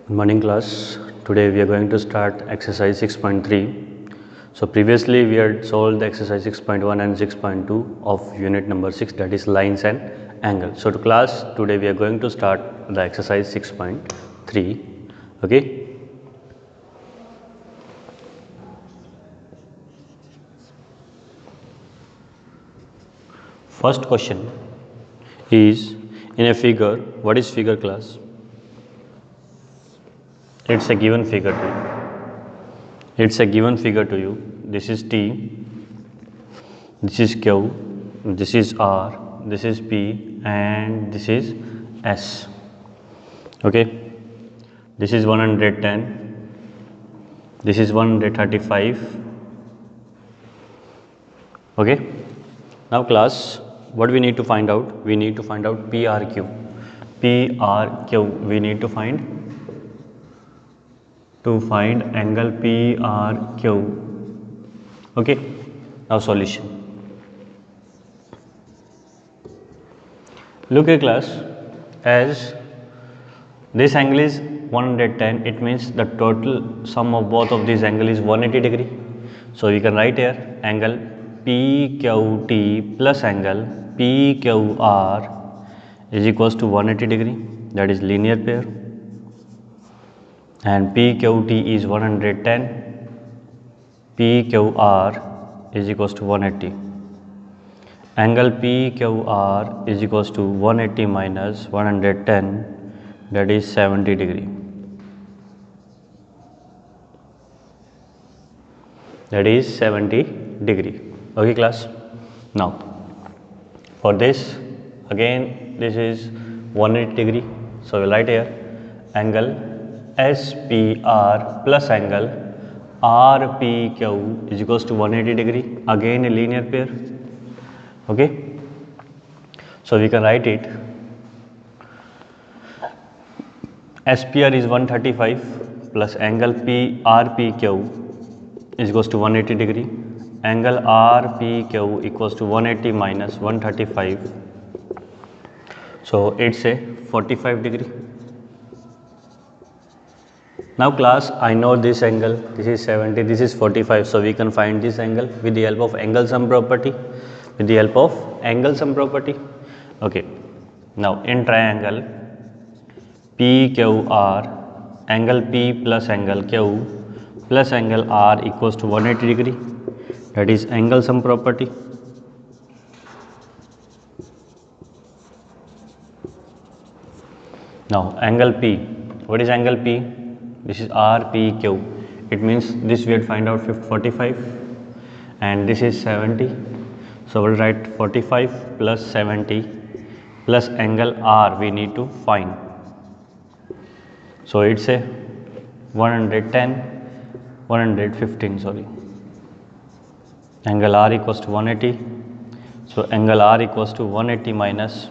Good morning class. Today we are going to start exercise 6.3. So previously we had solved the exercise 6.1 and 6.2 of unit number 6, that is lines and angles. So to class, today we are going to start the exercise 6.3. Okay. First question is, in a figure, what is figure class? It's a given figure to you. It's a given figure to you. This is T, this is Q, this is R, this is P, and this is S. Okay, this is 110, this is 135. Okay, now class, what we need to find out? We need to find out PRQ. PRQ, we need to find angle PRQ. Okay, now solution. Look at class, as this angle is 110, it means the total sum of both of these angle is 180 degree. So we can write here angle PQT plus angle PQR is equals to 180 degree, that is linear pair, and PQT is 110, PQR is equals to 180. Angle PQR is equals to 180 minus 110, that is 70 degree. That is 70 degree. Okay class. Now for this, again this is 180 degree. So we write here angle SPR plus angle RPQ is equals to 180 degree. Again a linear pair. Okay, so we can write it SPR is 135 plus angle RPQ is equals to 180 degree. Angle RPQ equals to 180 minus 135. So it's a 45 degree. Now class, I know this angle, this is 70, this is 45. So we can find this angle with the help of angle sum property. With the help of angle sum property. Okay, now in triangle PQR, angle P plus angle Q plus angle R equals to 180 degree, that is angle sum property. Now angle P, what is angle P? This is RPQ, it means this we had find out 45 and this is 70. So we'll write 45 plus 70 plus angle R we need to find. So it's a 115, sorry. Angle R equals to 180. So angle R equals to 180 minus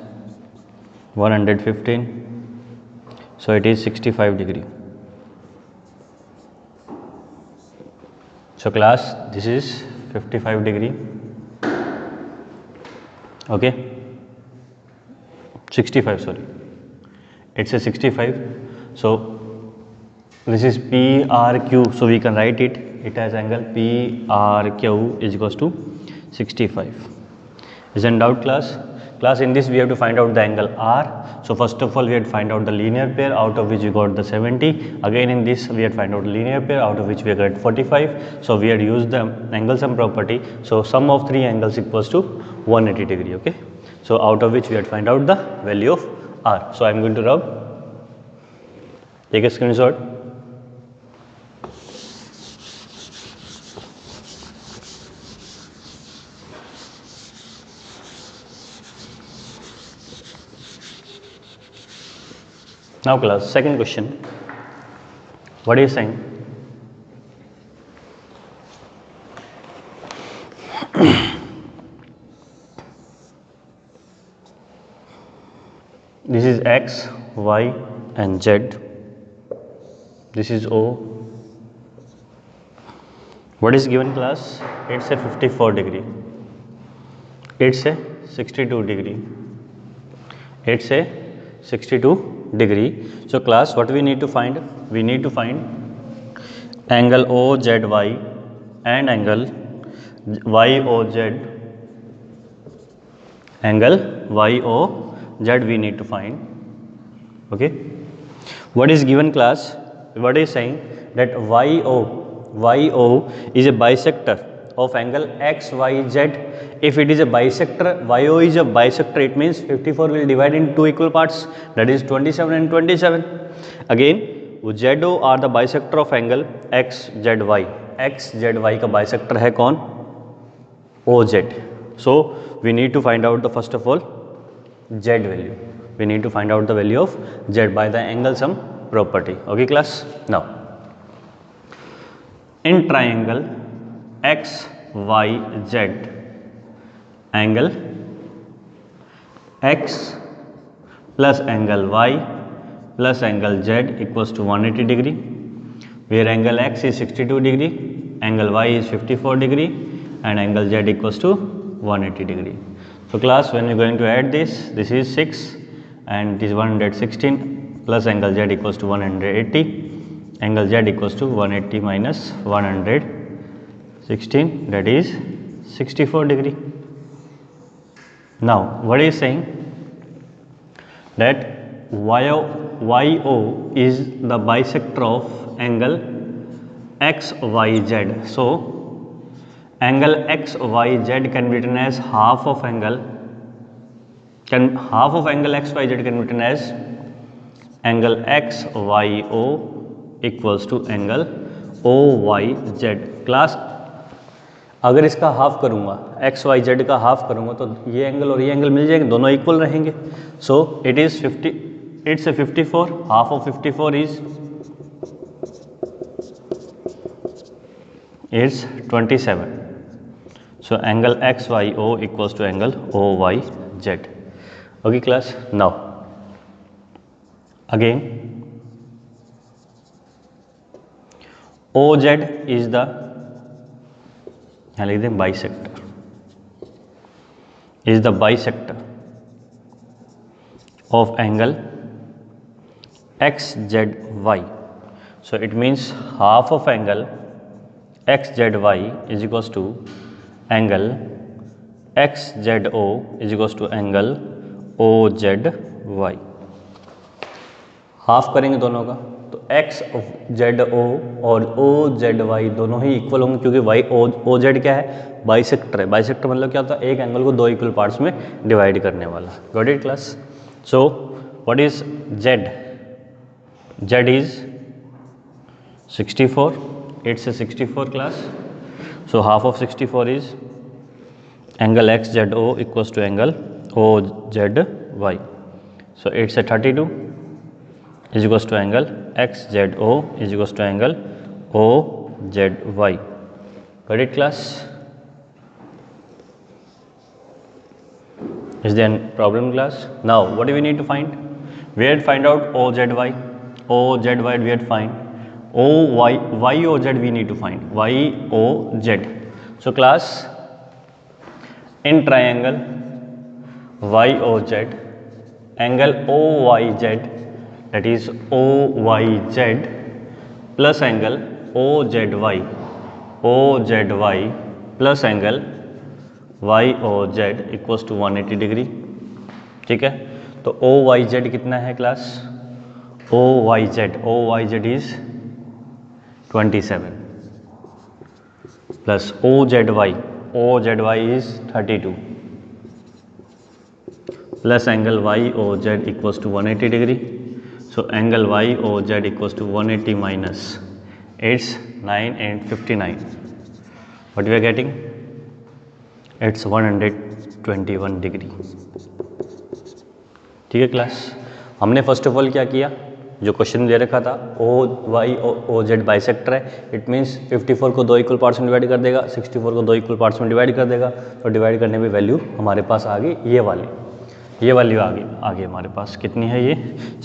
115. So it is 65 degree. So class, this is 55 degree. Okay, 65, sorry, it's a 65. So this is PRQ, so we can write it as angle PRQ is equals to 65. Isn't doubt class? Class, in this we have to find out the angle R. So first of all we had to find out the linear pair, out of which we got the 70. Again in this we had to find out the linear pair, out of which we got 45. So we had used the angle sum property. So sum of three angles equals to 180 degree. Okay. So out of which we had to find out the value of R. So I am going to rub. Take a screenshot. Now class, second question, what are you saying? This is X, Y and Z. This is O. What is given class? It's a 54 degree. It's a 62 degree. It's a 62 degree. So class, what we need to find? We need to find angle OZY and angle YOZ. Angle YOZ we need to find. Okay. What is given class? What is saying that YO is a bisector of angle XYZ. If it is a bisector, YO is a bisector, it means 54 will divide in two equal parts, that is 27 and 27. Again, ZO are the bisector of angle XZY. XZY का bisector है कौन? OZ. So we need to find out the first of all Z value. We need to find out the value of Z by the angle sum property. Okay class. Now in triangle XYZ, angle X plus angle Y plus angle Z equals to 180 degree, where angle X is 62 degree, angle Y is 54 degree and angle Z equals to 180 degree. So class, when you are going to add this is 6 and this is 116 plus angle Z equals to 180, angle Z equals to 180 minus 116, that is 64 degree. Now what is saying that YO is the bisector of angle XYZ. So angle XYZ can be written as half of angle XYZ can be written as angle XYO equals to angle OYZ. Class, अगर इसका half करूँगा, XYZ का half करूँगा तो ये angle और ये angle मिल जाएंगे, दोनों इक्वल रहेंगे. So it is 50, it's 54, half of 54 is 27. So angle XYO equals to angle OYZ. Okay class. Now again OZ is the, यहाँ लिख दें bisector, is the bisector of angle XZY. So it means half of angle XZY is equals to angle XZO is equals to angle OZY. Half करेंगे दोनों का तो XZO और OZY दोनों ही equal होंगे, क्योंकि OZ क्या है? बाइसेक्टर है. बाइसेक्टर मतलब क्या होता है? एक एंगल को दो इक्वल पार्ट्स में डिवाइड करने वाला. Got it class? So what is Z? Z is 64. It's a 64 class. So half of 64 is angle XZO equals to angle OZY. So it's a 32 is equals to angle XZO is equals to angle OZY. Got it class? Is there any problem class? Now what do we need to find? We had to find out OZY. OZY we had to find. YOZ we need to find. YOZ. So class, in triangle YOZ, angle OYZ, that is OYZ plus angle OZY plus angle YOZ equals to 180 degree. ठीक है, तो OYZ कितना है class? OYZ is 27 plus OZY is 32 plus angle YOZ equals to 180 degree. So angle YOZ equals to 180 minus, it's 9 and 59. What we are getting? It's 121 degree. ठीक है class. हमने first of all क्या किया? जो question दे रखा था OYOZ bisector है, it means 54 को दो इक्वल पार्ट्स में डिवाइड कर देगा, 64 को दो इक्वल पार्ट्स में डिवाइड कर देगा. तो डिवाइड करने में वैल्यू हमारे पास आ गई ये वैल्यू आ गई हमारे पास. कितनी है ये?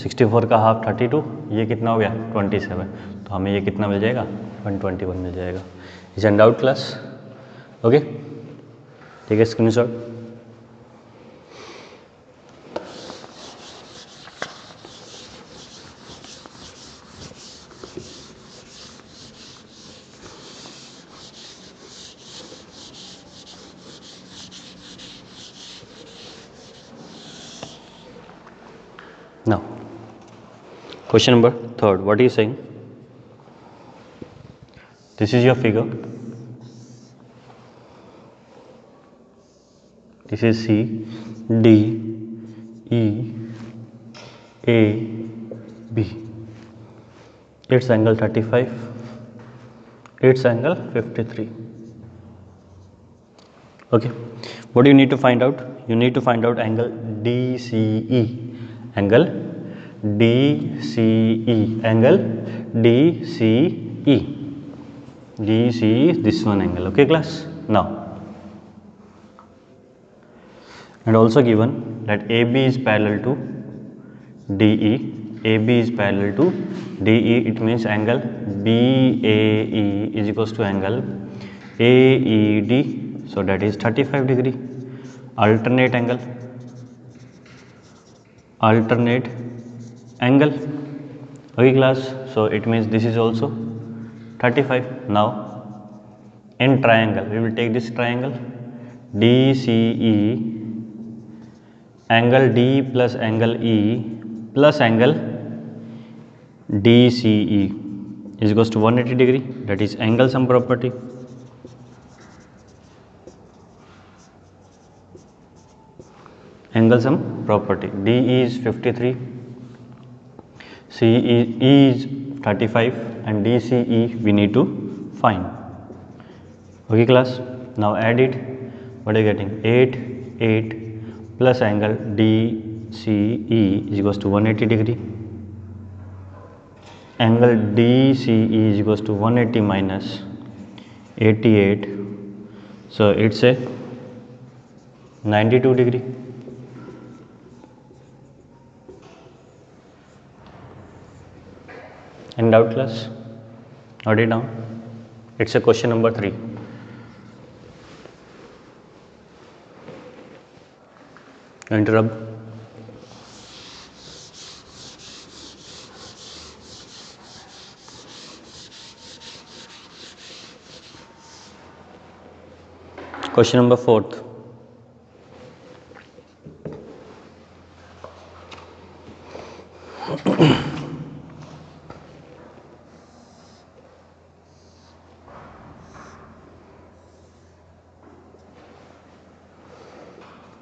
64 का हाफ 32, ये कितना हो गया? 27. तो हमें ये कितना मिल जाएगा? 121 मिल जाएगा. Is an doubt class? Okay, ठीक है, screenshot. Question number third, what are you saying? This is your figure. This is C, D, E, A, B. Its angle 35, its angle 53. Okay, what do you need to find out? You need to find out angle DCE, angle DCE, angle DCE. DCE is this one angle. Okay class. Now, and also given that AB is parallel to DE, AB is parallel to DE, it means angle BAE is equals to angle AED, so that is 35 degree. Alternate angle, okay class, so it means this is also 35. Now in triangle, we will take this triangle DCE, angle D plus angle E plus angle DCE is equals to 180 degree, that is angle sum property. Angle sum property, DE is 53, CE is 35 and DCE we need to find. Okay class, now add it. What are you getting? 8 plus angle DCE is equals to 180 degree. Angle DCE is equals to 180 minus 88, so it's a 92 degree. In doubt class? Note it down. It's a question number 3. Going to rub. Question number 4th.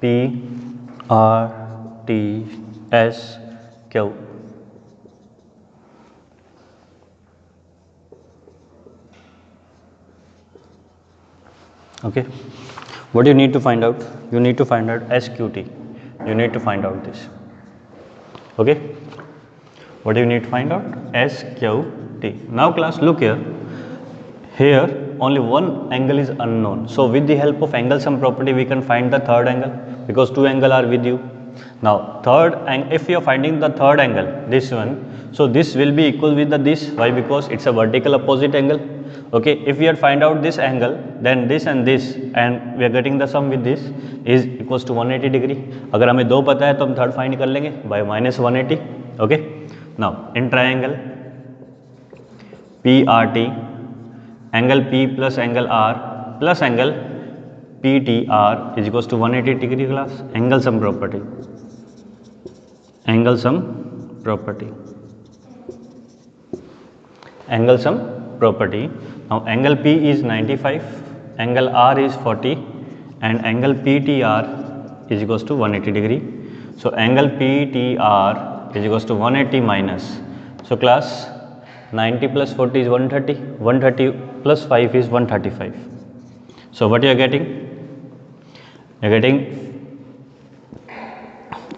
P, R, T, S, Q. Okay, what do you need to find out? You need to find out SQT. You need to find out this. Okay, what do you need to find out? SQT. Now class, look here. Here only one angle is unknown, so with the help of angle sum property we can find the third angle, because two angles are with you. Now third, and if you are finding the third angle, this one, so this will be equal with the this. Why? Because it's a vertical opposite angle. Okay, if we had find out this angle, then this and this, and we are getting the sum with this is equals to 180 degree. अगर हमें दो पता है तो हम third find कर लेंगे by minus 180. Okay, now in triangle PRT, angle P plus angle R plus angle PTR is equals to 180 degree class. Angle sum property. Angle sum property. Angle sum property. Now angle P is 95, angle R is 40, and angle PTR is equals to 180 degree. So angle PTR is equals to 180 minus. So class, 90 plus 40 is 130. 130 plus 5 is 135. So what you are getting? You are getting,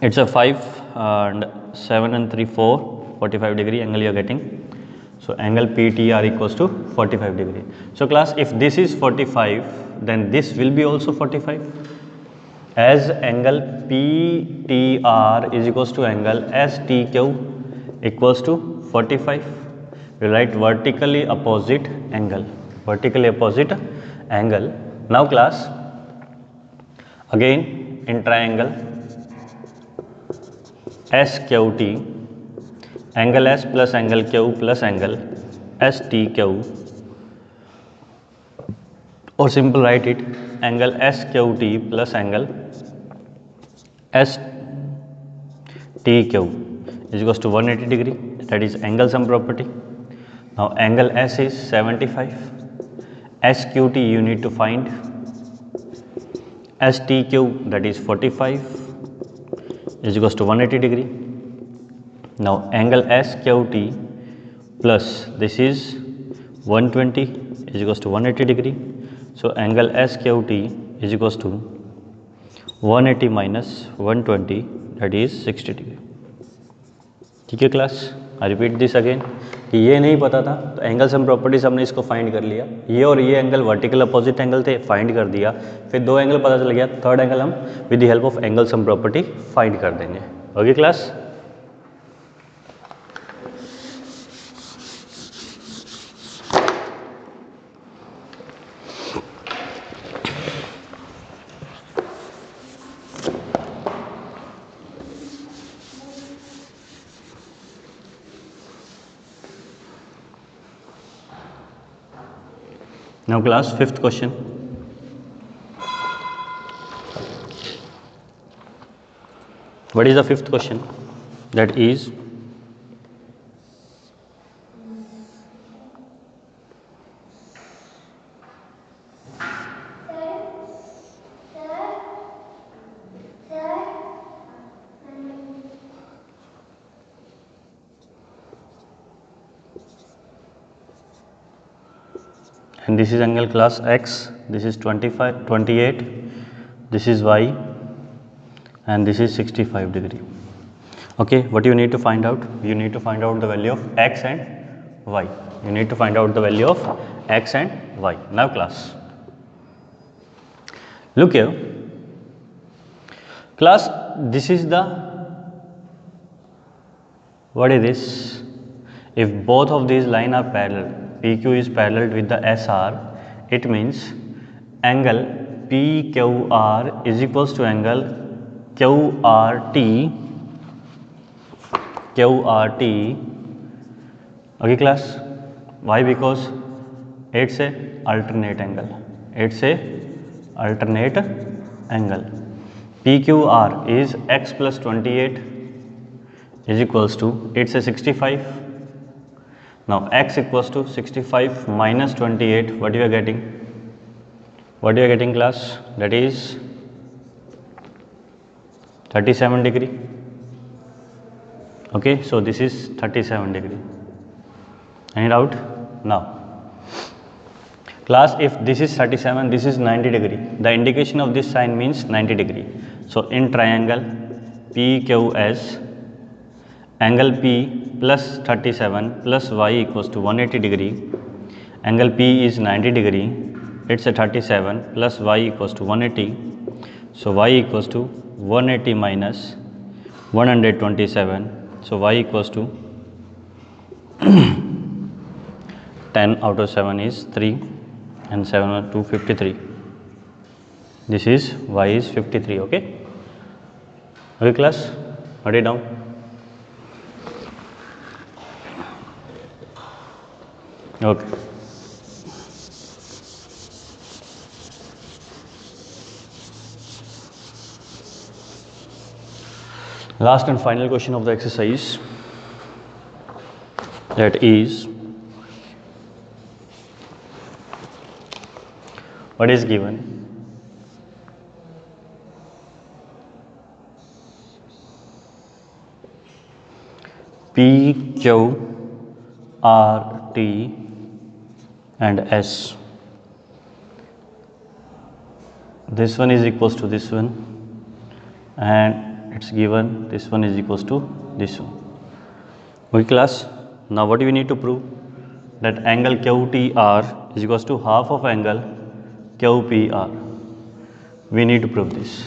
it's a 5 and 7 and 3 4, 45 degree angle you are getting. So angle PTR equals to 45 degree. So class, if this is 45, then this will be also 45. As angle PTR is equals to angle STQ equals to 45. We write vertically opposite angle. Vertically opposite angle. Now class, again in triangle SQT, angle S plus angle Q plus angle STQ, or simple write it, angle SQT plus angle STQ is equals to 180 degree, that is angle sum property. Now angle S is 75, SQT you need to find, STQ that is 45 is equals to 180 degree. Now angle SQT plus this is 120 is equals to 180 degree. So angle SQT is equals to 180 minus 120 that is 60 degree. ठीक है class, I repeat this again कि ये नहीं पता था तो angle some properties हमने इसको फाइंड कर लिया, ये और ये एंगल वर्टिकल अपोजिट एंगल थे, फाइंड कर दिया, फिर दो एंगल पता चल गया, थर्ड एंगल हम with the help of angle sum property find कर देंगे. Okay class. Now class, fifth question. What is the fifth question? That is and this is angle class X, this is 25 28, this is Y and this is 65 degree. Okay, what you need to find out? You need to find out the value of X and Y. You need to find out the value of X and Y. Now class, look here class, this is the, what is this? If both of these lines are parallel, PQ is parallel with the SR, it means angle PQR is equals to angle QRT. Okay class, why? Because it's a alternate angle, it's a alternate angle. PQR is X plus 28 is equals to, it's a 65. Now X equals to 65 minus 28, what you are getting? What you are getting class? That is 37 degree. Okay, so this is 37 degree. Any doubt? Now class, if this is 37, this is 90 degree, the indication of this sign means 90 degree. So in triangle PQS, angle P plus 37 plus Y equals to 180 degree, angle P is 90 degree, it's a 37 plus Y equals to 180, so Y equals to 180 minus 127, so Y equals to 10 out of 7 is 3 and 7 out of 2 53. This is Y is 53. Okay, okay class, write it down. Okay. Last and final question of the exercise, that is, what is given? P, Q, R, T and S. This one is equals to this one, and it's given this one is equals to this one. Okay class, now what do we need to prove? That angle QTR is equals to half of angle QPR. We need to prove this.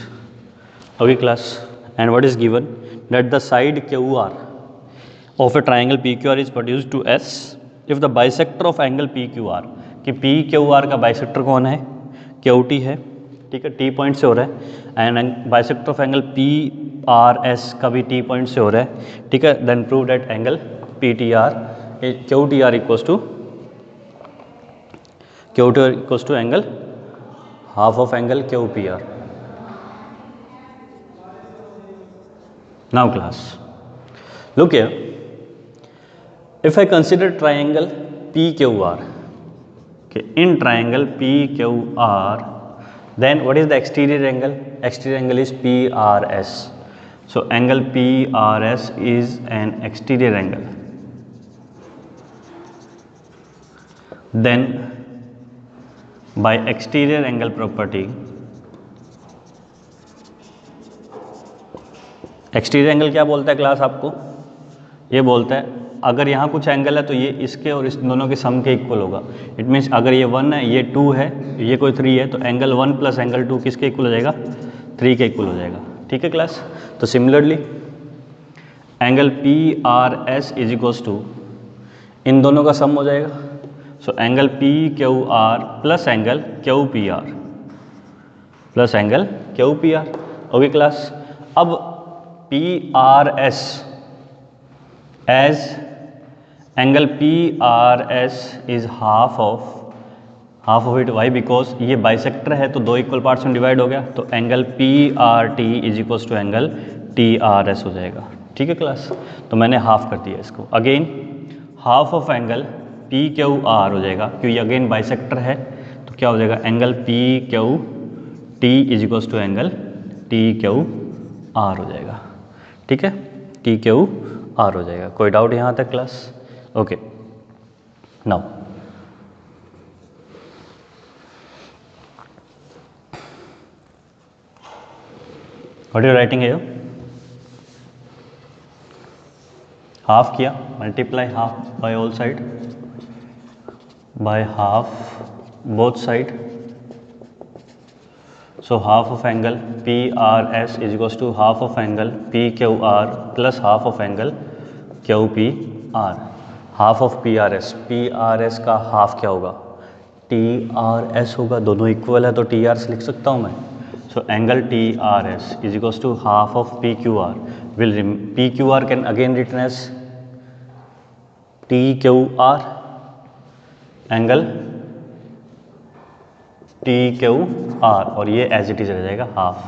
Okay class, and what is given? That the side QR of a triangle PQR is produced to S if the bisector of angle PQR, कि PQR का bisector कौन है? QT है, ठीक है, T point से हो रहा है, and bisector of angle PRS का भी T पॉइंट से हो रहा है, ठीक है. Then prove that angle PTR QTR equals to angle half of angle QPR. Now class, Look here, if I consider triangle PQR, okay, in triangle PQR, then what is the exterior angle? Exterior angle is PRS. So angle PRS is an exterior angle. Then by exterior angle property, exterior angle क्या बोलता है class आपको? ये बोलता है अगर यहाँ कुछ एंगल है तो ये इसके और इस दोनों के सम के इक्वल होगा. इट मीन्स अगर ये 1 है, ये 2 है, ये कोई 3 है, तो एंगल 1 प्लस एंगल 2 किसके इक्वल हो जाएगा? 3 के इक्वल हो जाएगा. ठीक है क्लास. तो similarly angle P R S is equals to इन दोनों का सम हो जाएगा. So angle P Q R plus angle Q P R plus angle Q P R. Okay class. अब P R S as angle P R S is half of it. Why? Because ये bisector है तो दो equal parts में divide हो गया. तो angle P R T is equals to angle T R S हो जाएगा. ठीक है क्लास. तो मैंने हाफ कर दिया इसको. Again half of angle P Q R हो जाएगा क्योंकि अगेन बाइसेक्टर है. तो क्या हो जाएगा? Angle P Q T is equals to angle T Q R हो जाएगा. ठीक है. टी क्यू आर हो जाएगा. कोई डाउट यहाँ तक class? Okay. Now what you writing है? हाफ किया, multiply half by all side by half both side. So half of angle PRS is equals to half of angle PQR plus half of angle QPR. Half of PRS, PRS का half क्या होगा? TRS होगा. दोनों equal है तो TRS लिख सकता हूँ मैं. So angle TRS is equals to half of PQR. PQR can again written as TQR angle T Q R और ये एज इट इज रह जाएगा हाफ.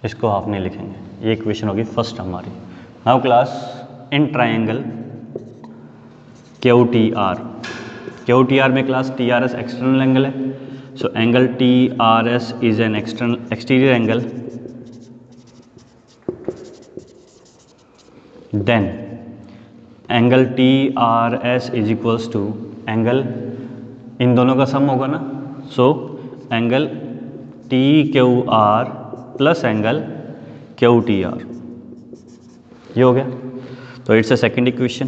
इसको हाफ नहीं लिखेंगे. ये इक्वेशन होगी फर्स्ट हमारी. Now class in triangle Q T R. Q T R में class T R S external angle है. So angle T R S is an exterior angle. Then angle T R S is equals to angle इन दोनों का sum होगा ना. So angle T Q R plus angle Q T R. ये हो गया. तो इट्स अ सेकेंड इक्वेशन.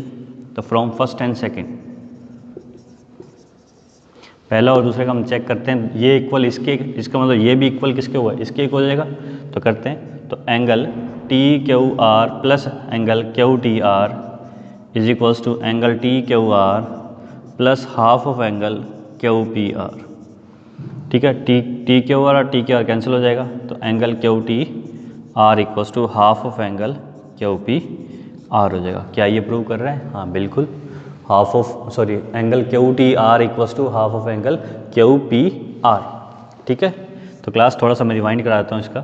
तो फ्रॉम फर्स्ट एंड सेकेंड पहला और दूसरे का हम चेक करते हैं. ये इक्वल इसके, इसका मतलब ये भी इक्वल किसके हुआ? इसके इक्वल हो जाएगा. तो करते हैं. तो angle T Q R plus angle Q T R is equals to angle T Q R plus half of angle Q P R. ठीक है. टी क्यू आर और टी क्यू आर कैंसिल हो जाएगा. तो angle Q T R equals to half of angle Q P R हो जाएगा. क्या ये प्रूव कर रहे हैं? हाँ बिल्कुल. Half of angle Q T R equals to half of angle Q P R. ठीक है. तो क्लास थोड़ा सा मैं रिवाइंड करा देता हूँ इसका.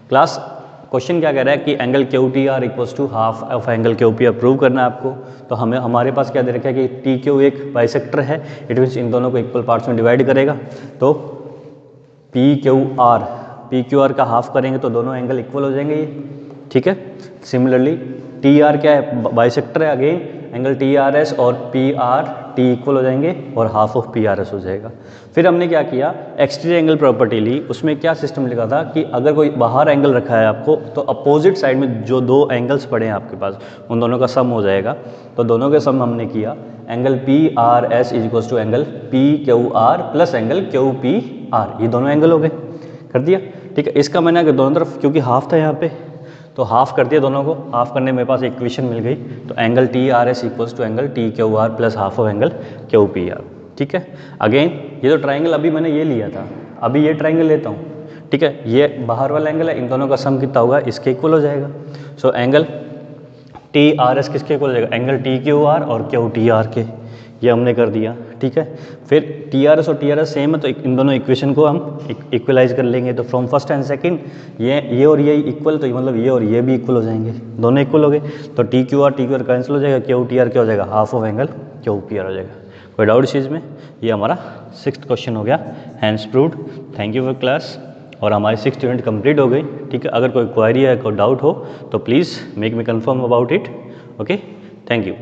क्लास क्वेश्चन क्या कह रहा है कि angle Q T R equals to half of angle Q P R prove करना है आपको. तो हमें हमारे पास क्या दे रखा है कि टी क्यू एक बाइसेक्टर है. इट मीन्स इन दोनों को इक्वल पार्ट्स में डिवाइड करेगा. तो पी क्यू आर का हाफ करेंगे तो दोनों एंगल इक्वल हो जाएंगे ये. ठीक है. सिमिलरली टी आर क्या है? बाइसेक्टर है. Again angle T R S और पी आर टी इक्वल हो जाएंगे और half of P R S हो जाएगा. फिर हमने क्या किया? एक्सटीरियर एंगल प्रॉपर्टी ली. उसमें क्या सिस्टम लिखा था कि अगर कोई बाहर एंगल रखा है आपको तो अपोजिट साइड में जो दो एंगल्स पड़े हैं आपके पास उन दोनों का सम हो जाएगा. तो दोनों के सम हमने किया. Angle P R S is equals to angle P Q R plus angle Q P R. ये दोनों एंगल हो गए. कर दिया. ठीक है. इसका मैंने अगर दोनों तरफ क्योंकि हाफ था यहाँ पे तो हाफ कर दिया दोनों को. हाफ करने मेरे पास इक्वेशन मिल गई. तो angle T R S equals to angle T Q R plus half of angle Q P R. ठीक है. अगेन ये जो ट्राइंगल अभी मैंने ये लिया था, अभी ये ट्राइंगल लेता हूँ. ठीक है. ये बाहर वाला एंगल है. इन दोनों का सम कितना होगा? इसके इक्वल हो जाएगा. So angle T R S किसके इक्वल हो जाएगा? एंगल टी क्यू आर और क्यू टी आर के. ये हमने कर दिया. ठीक है। फिर टी आर एस और टी आर एस सेम है तो इन दोनों इक्वेशन को हम इक्वलाइज कर लेंगे। तो फ्रॉम फर्स्ट एंड सेकंड ये और ये इक्वल, तो मतलब ये और ये भी इक्वल हो जाएंगे, दोनों इक्वल हो गए। तो टी क्यू आर कैंसिल हो जाएगा, क्यू टी आर क्या हो जाएगा, half of angle Q P R हो जाएगा। कोई डाउट इस चीज़ में? ये हमारा 6th क्वेश्चन हो गया, hands proved. Thank you for class. और हमारी 6th यूनिट कंप्लीट हो गई, ठीक है। अगर कोई क्वेरी है, कोई डाउट हो तो please make me confirm about it. Okay, thank you.